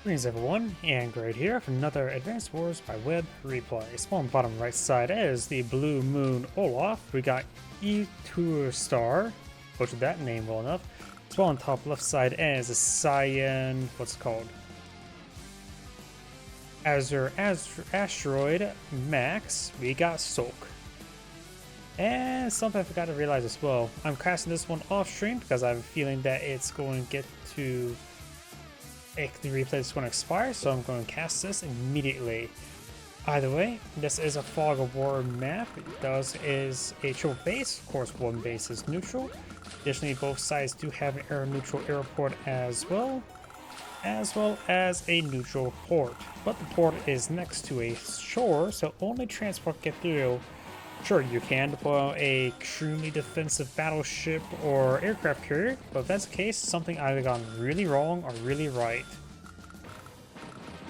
Greetings everyone, and Grade here for another Advanced Wars by Web replay. Spawn bottom right side is the Blue Moon Olaf. We got etoustar, butchered that name well enough. Spawn top left side is a Cyan, what's it called? Asteroid Max. We got Soak. And something I forgot to realize as well. I'm casting this one off stream because I have a feeling that it's going to get to the replay is going to expire, so I'm going to cast this immediately. Either way, this is a Fog of War map. It is a triple base. Of course, one base is neutral. Additionally, both sides do have an neutral airport as well as a neutral port. But the port is next to a shore, so only transport get through. Sure, you can deploy a extremely defensive battleship or aircraft carrier, but if that's the case, something either gone really wrong or really right.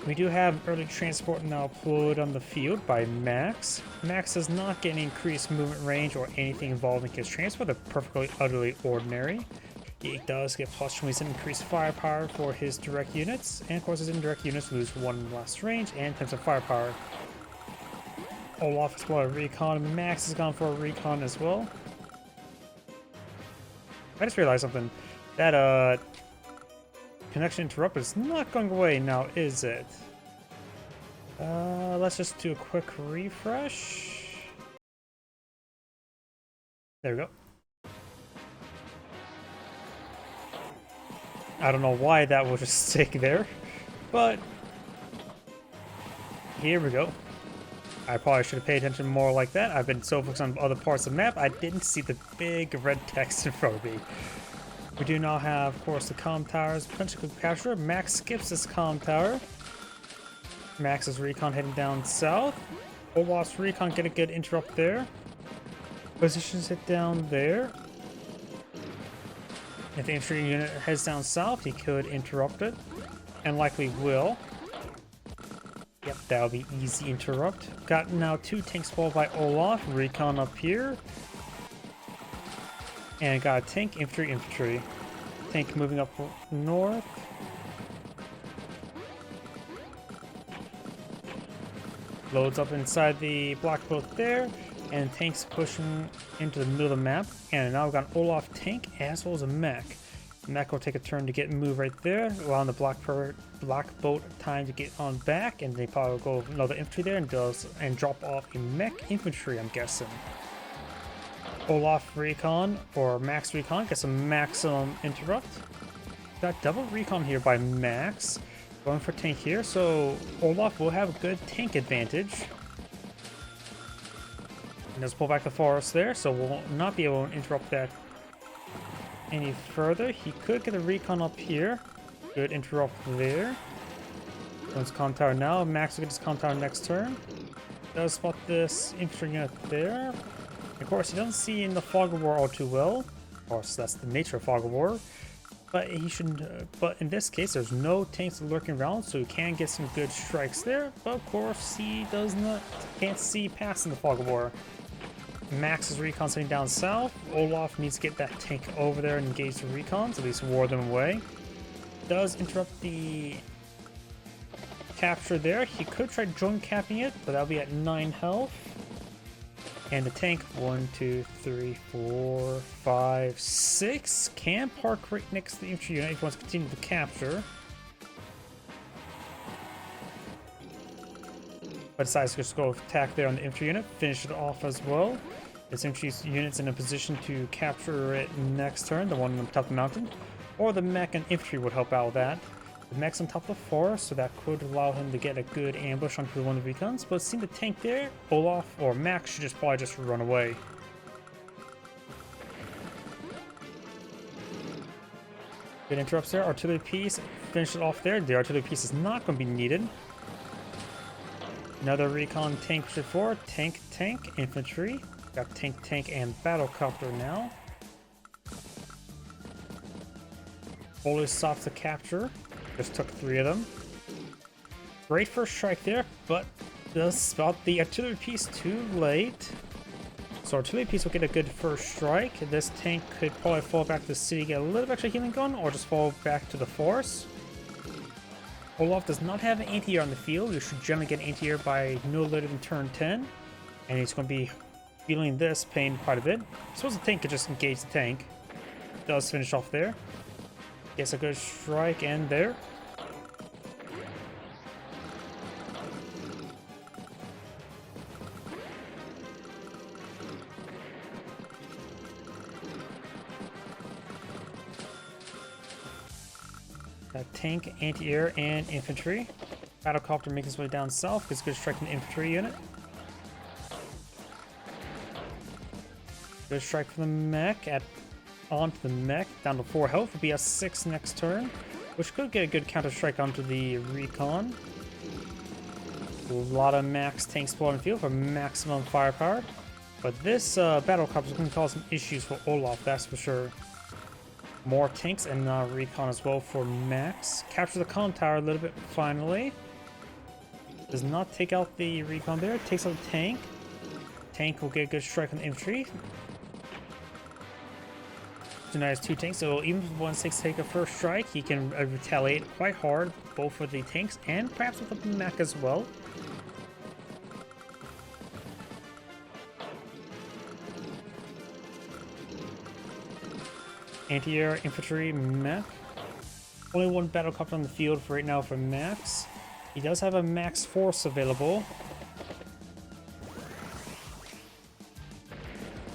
We do have early transport now deployed on the field by Max. Max does not get any increased movement range or anything involving his transport. They're perfectly, utterly ordinary. He does get plus 20% increased firepower for his direct units, and of course his indirect units lose 1 less range and 10% firepower. Olaf has got a recon, Max has gone for a recon as well. I just realized something. That connection interrupted is not going away now, is it? Let's just do a quick refresh. There we go. I don't know why that will just stick there, but here we go. I probably should have paid attention more like that. I've been so focused on other parts of the map, I didn't see the big red text in front of me. We do now have, of course, the comm towers potentially capture. Max skips this comm tower. Max's recon heading down south. Olaf's recon get a good interrupt there. Positions it down there. If the infantry unit heads down south, he could interrupt it, and likely will. Yep, that'll be easy interrupt. Got now 2 tanks followed by Olaf. Recon up here. And got a tank, infantry. Tank moving up north. Loads up inside the block boat there. And tanks pushing into the middle of the map. And now we've got an Olaf tank as well as a mech. Mech will take a turn to get moved right there, allowing the block boat time to get on back, and they probably will go another infantry there and drop off a mech infantry, I'm guessing. Olaf recon or Max recon gets a maximum interrupt. Got double recon here by Max, going for tank here, so Olaf will have a good tank advantage. And let's pull back the forest there, so we'll not be able to interrupt that any further. He could get a recon up here. Good interrupt there. Once comm tower now. Max will get his comm tower next turn. Does spot this infantry unit there. Of course, he doesn't see in the Fog of War all too well. Of course, that's the nature of Fog of War. But he should. But in this case, there's no tanks lurking around, so he can get some good strikes there. But of course, he can't see past in the Fog of War. Max's recon sitting down south. Olaf needs to get that tank over there and engage the recons, at least ward them away. Does interrupt the capture there. He could try joint capping it, but that'll be at 9 health. And the tank, 1, 2, 3, 4, 5, 6, can park right next to the infantry unit if he wants to continue the capture. But decides to just go attack there on the infantry unit, finish it off as well. This infantry unit's in a position to capture it next turn, the one on the top of the mountain. Or the mech and infantry would help out with that. The mech's on top of the forest, so that could allow him to get a good ambush onto one of the recons. But seeing the tank there, Olaf or Max should probably just run away. Good interrupts there. Artillery piece, finish it off there. The artillery piece is not going to be needed. Another recon tank before. Tank, infantry. Got tank, and battlecopter now. Fully soft to capture. Just took 3 of them. Great first strike there, but does spot the artillery piece too late. So artillery piece will get a good first strike. This tank could probably fall back to the city, get a little extra healing gun, or just fall back to the forest. Olaf does not have an anti-air on the field. You should generally get an anti-air by no later than turn 10. And he's going to be feeling this pain quite a bit. I suppose the tank could just engage the tank. Does finish off there. Gets a good strike and there. Tank, anti-air, and infantry. Battlecopter making his way down south. Gets a good strike from the infantry unit. Good strike from the mech onto the mech. Down to 4 health. Will be a 6 next turn, which could get a good counter strike onto the recon. A lot of max tanks spawning field for maximum firepower. But this battlecopter is going to cause some issues for Olaf, that's for sure. More tanks and recon as well for max. Capture the con tower a little bit finally. Does not take out the recon there. Takes out the tank. Tank will get a good strike on the infantry. Tonight has 2 tanks, so even if one takes take a first strike, he can retaliate quite hard, both for the tanks and perhaps with the mech as well. Anti-air, infantry, mech. Only 1 battlecopter on the field for right now for max. He does have a max force available.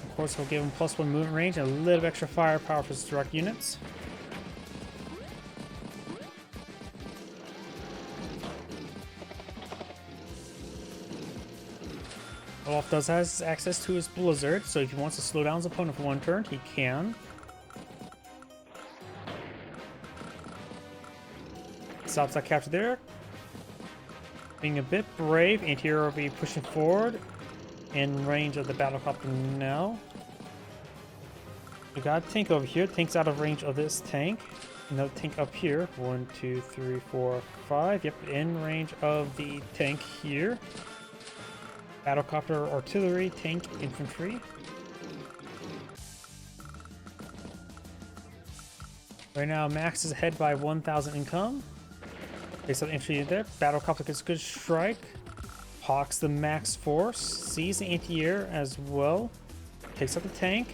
Of course, he'll give him +1 movement range and a little extra firepower for his direct units. Olaf does have access to his blizzard, so if he wants to slow down his opponent for 1 turn, he can. Stops that capture there. Being a bit brave, anti-air will be pushing forward in range of the battlecopter now. We got a tank over here. Tank's out of range of this tank. Another tank up here. 1, 2, 3, 4, 5. Yep, in range of the tank here. Battlecopter, artillery, tank, infantry. Right now, Max is ahead by 1,000 income. Takes out the infantry there. Battlecopter gets a good strike. Hawks the max force. Sees the anti-air as well. Takes out the tank.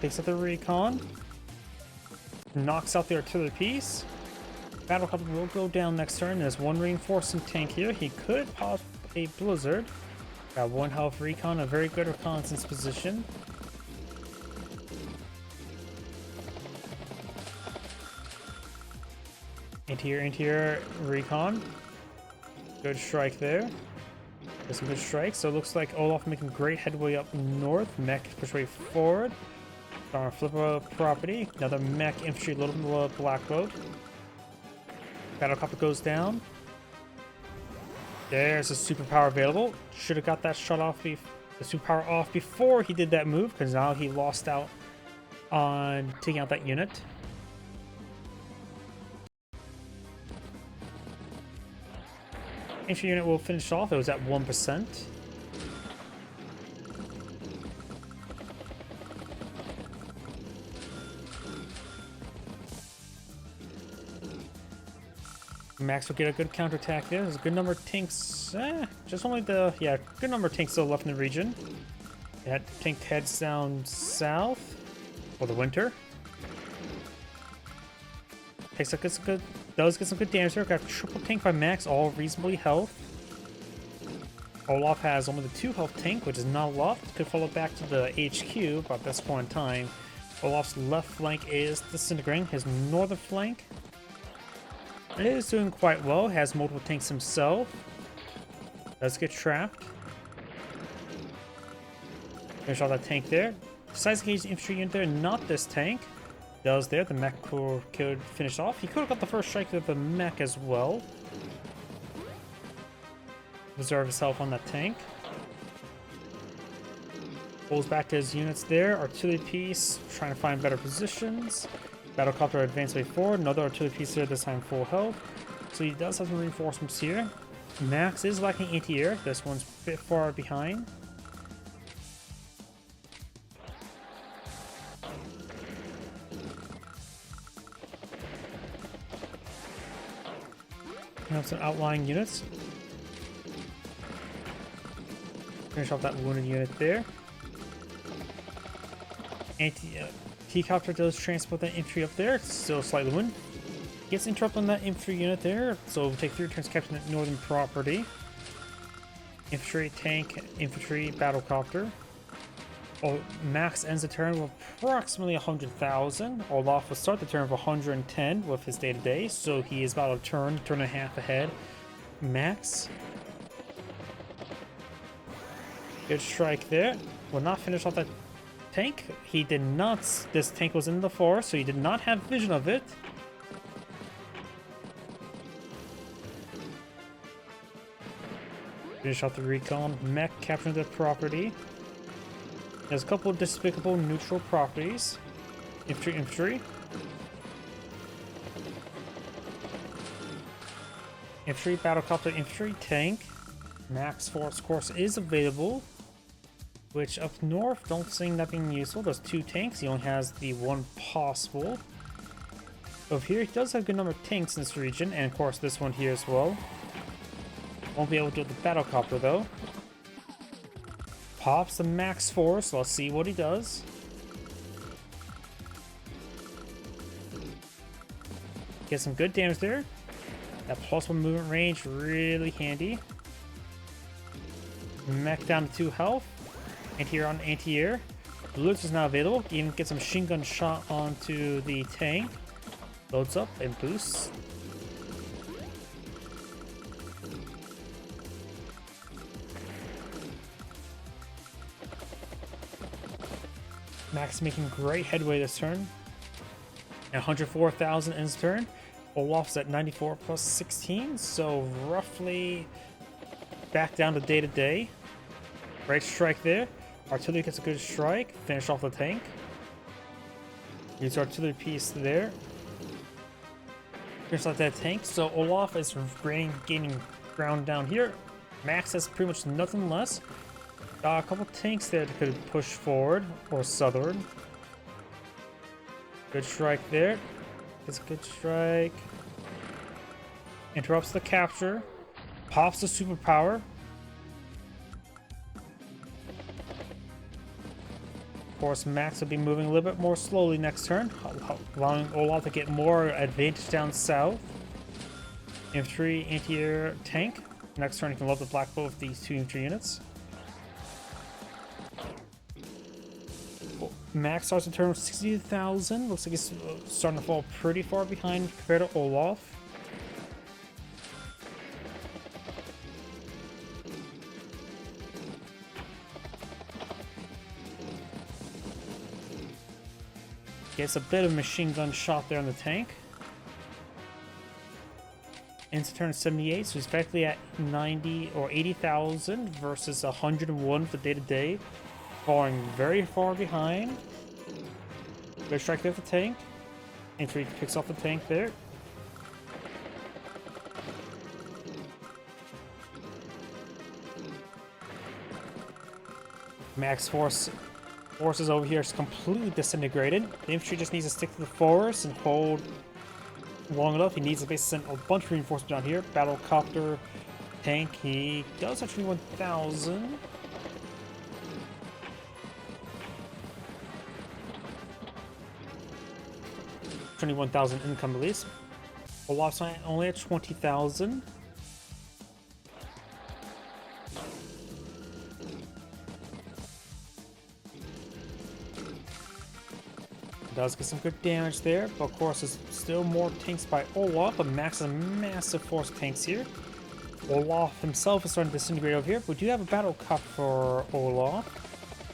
Takes out the recon. Knocks out the artillery piece. Battlecopter will go down next turn. There's 1 reinforcing tank here. He could pop a blizzard. Got 1 health recon. A very good reconnaissance position. Anti-air, recon. Good strike there. There's some good strikes. So it looks like Olaf making great headway up north. Mech push way forward. On a flip of property. Another mech infantry, little black boat. Battlecopter goes down. There's a superpower available. Should have got that shot off, the superpower off before he did that move, because now he lost out on taking out that unit. Infantry unit will finish off. It was at 1%. Max will get a good counterattack there. There's a good number of tanks. Just only the... Yeah, good number of tanks still left in the region. That tank heads down south for the winter. Takes a good... Does get some good damage there. Got triple tank by Max, all reasonably health. Olaf has only the 2 health tank, which is not a lot. Could follow back to the HQ, but at this point in time, Olaf's left flank is disintegrating. His northern flank is doing quite well. Has multiple tanks himself. Does get trapped. Finish off that tank there. Decides to engage the infantry unit there, not this tank. Does there. The mech could finish off. He could have got the first strike with the mech as well. Reserve his health on that tank. Pulls back to his units there. Artillery piece, trying to find better positions. Battlecopter advance way forward. Another artillery piece here, this time full health. So he does have some reinforcements here. Max is lacking anti-air. This one's a bit far behind. Picking up some outlying units. Finish off that wounded unit there. T-copter does transport that infantry up there. It's still slightly wounded. Gets interrupted on that infantry unit there, so we'll take 3 turns capturing that northern property. Infantry, tank, infantry, battlecopter. Max ends the turn with approximately 100,000. Olaf will start the turn with 110 with his day-to-day, so he is about a turn and a half ahead. Max. Good strike there. Will not finish off that tank. He did not. This tank was in the forest, so he did not have vision of it. Finish off the recon. Mech capturing the property. There's a couple of despicable neutral properties. Infantry, infantry. Infantry, battlecopter, infantry, tank. Max force course is available. Which up north, don't see that being useful. There's 2 tanks. He only has the 1 possible. Over here, he does have a good number of tanks in this region, and of course this one here as well. Won't be able to do it with the battlecopter though. Pops the max force. Let's see what he does. Get some good damage there. That +1 movement range, really handy. Mech down to 2 health. Anti-air on anti-air. Bullets is now available. Even get some machine gun shot onto the tank. Loads up and boosts. Max making great headway this turn. At 104,000 ends turn. Olaf's at 94 plus 16, so roughly back down to day-to-day. Great strike there. Artillery gets a good strike. Finish off the tank. Use artillery piece there. Finish off that tank. So Olaf is gaining ground down here. Max has pretty much nothing less. A couple tanks there that could push forward or southward. Good strike there. Gets a good strike. Interrupts the capture. Pops the superpower. Of course, Max will be moving a little bit more slowly next turn, allowing Olaf to get more advantage down south. Infantry, anti-air, tank. Next turn, you can load the black bow with these 2 infantry units. Max starts the turn with 60,000. Looks like he's starting to fall pretty far behind compared to Olaf. Gets a bit of machine gun shot there on the tank. Ends turn 78, so he's effectively at 90 or 80,000 versus 101 for day-to-day. Falling very far behind. Good strike there with the tank. Infantry picks off the tank there. Max forces over here is completely disintegrated. The infantry just needs to stick to the forest and hold long enough. He needs to basically send a bunch of reinforcements down here. Battlecopter, tank. He does have 21,000. 21,000 income at least. Olaf's only at 20,000. Does get some good damage there, but of course there's still more tanks by Olaf, but Max has a massive force of tanks here. Olaf himself is starting to disintegrate over here, but we do have a battle copter for Olaf.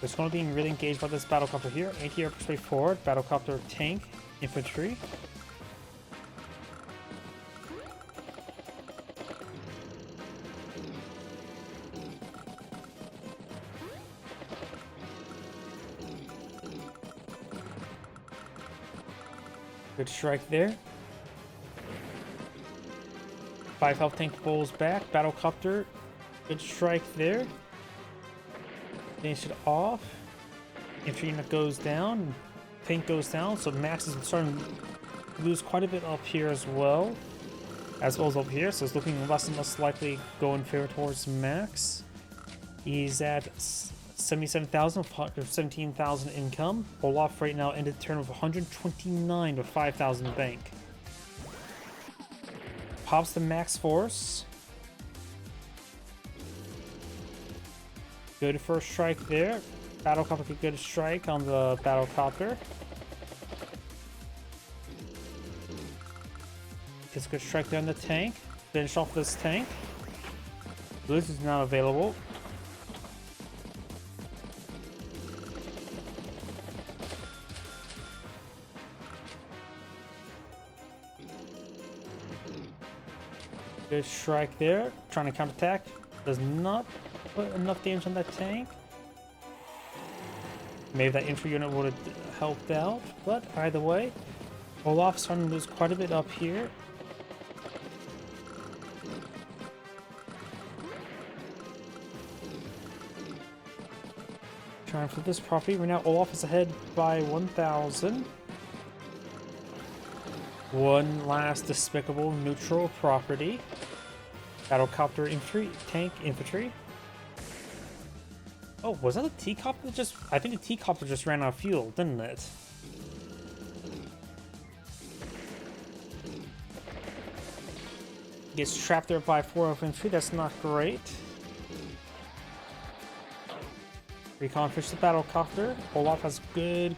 It's going to be really engaged by this battlecopter here. Anti-air straight forward, battlecopter, tank, infantry. Good strike there. 5 health tank pulls back. Battlecopter. Good strike there. Finish it off. Infantry unit goes down. Tank goes down. So Max is starting to lose quite a bit up here as well. as well as up here, so it's looking less and less likely go in favor towards Max. He's at 77,000, 17,000 income. Olaf right now ended the turn with 129 with 5,000 bank. Pops the max force. Good first strike there. Battlecopter could get a strike on the Battlecopter. Gets a good strike there on the tank. Finish off this tank. Blitz is now available. Good strike there. Trying to counterattack. Does not put enough damage on that tank. Maybe that infantry unit would have helped out, but either way, Olaf's starting to lose quite a bit up here. Trying for this property. Right now, Olaf is ahead by 1,000. One last despicable neutral property. Battlecopter infantry, tank infantry. Oh, was that a T-copter just... I think the T-copter just ran out of fuel, didn't it? Gets trapped there by 4 infantry, that's not great. Recon fish the Battlecopter. Olaf has good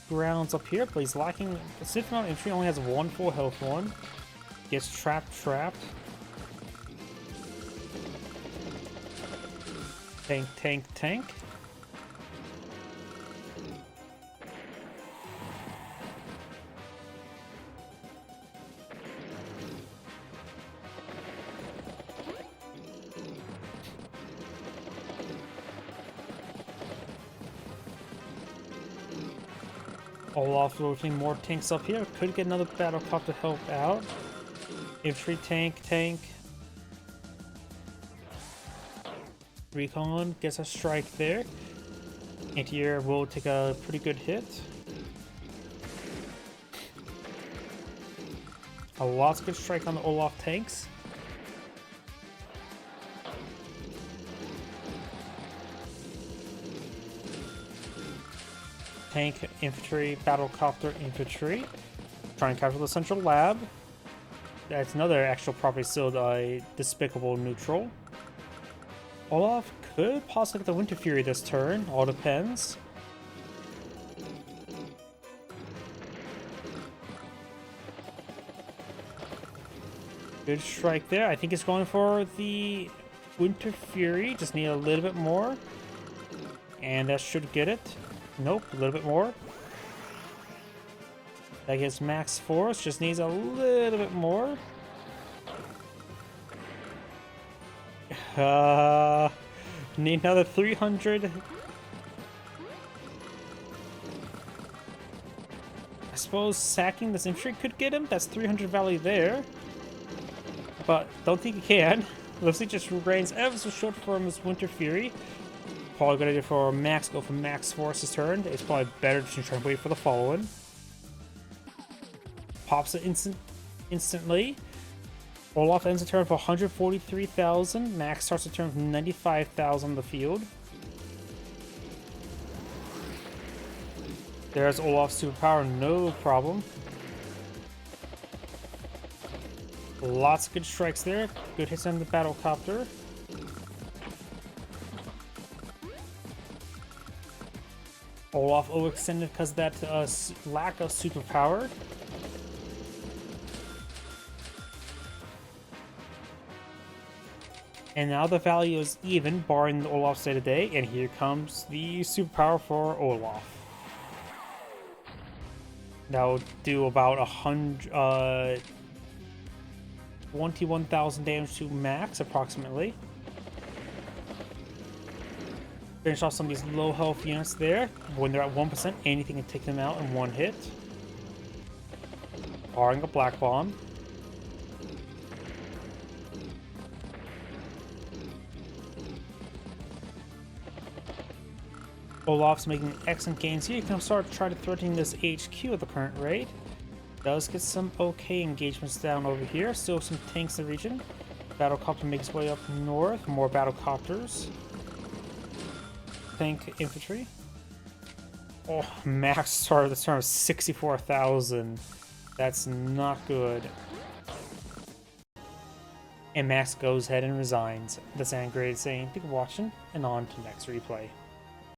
grounds up here, but he's lacking a significant amount of infantry, only has 1 full health one. Gets trapped. Tank. Olaf rotating more tanks up here. Could get another Battlecopter to help out. Infantry tank. Recon gets a strike there. Anti-air will take a pretty good hit. A lots of good strike on the Olaf tanks. Tank, infantry, Battlecopter, infantry. Try and capture the central lab. That's another actual property still a despicable neutral. Olaf could possibly get the Winter Fury this turn, all depends. Good strike there. I think it's going for the Winter Fury, just need a little bit more. And that should get it. Nope, a little bit more. That gets max force, just needs a little bit more. Need another 300. I suppose sacking this infantry could get him. That's 300 value there. But don't think he can. Looks like just reigns ever so short from his Winter Fury. Probably gonna do for max, go for max force this turn. It's probably better to try and wait for the following. Pops it instantly. Olaf ends the turn for 143,000. Max starts the turn with 95,000 on the field. There's Olaf's superpower, no problem. Lots of good strikes there. Good hits on the Battlecopter. Olaf overextended because of that lack of superpower. And now the value is even, barring the Olaf State of Day, and here comes the superpower for Olaf. That will do about 21,000 damage to max, approximately. Finish off some of these low health units there. When they're at 1%, anything can take them out in one hit. Barring a black bomb. Olaf's making excellent gains here. You can start trying to threaten this HQ at the current rate. Does get some okay engagements down over here. Still some tanks in the region. Battlecopter makes its way up north. More battlecopters. Tank infantry. Oh, max start of the turn of 64,000. That's not good. And Max goes ahead and resigns. That's Anne Grade saying, thank you for watching, and on to next replay.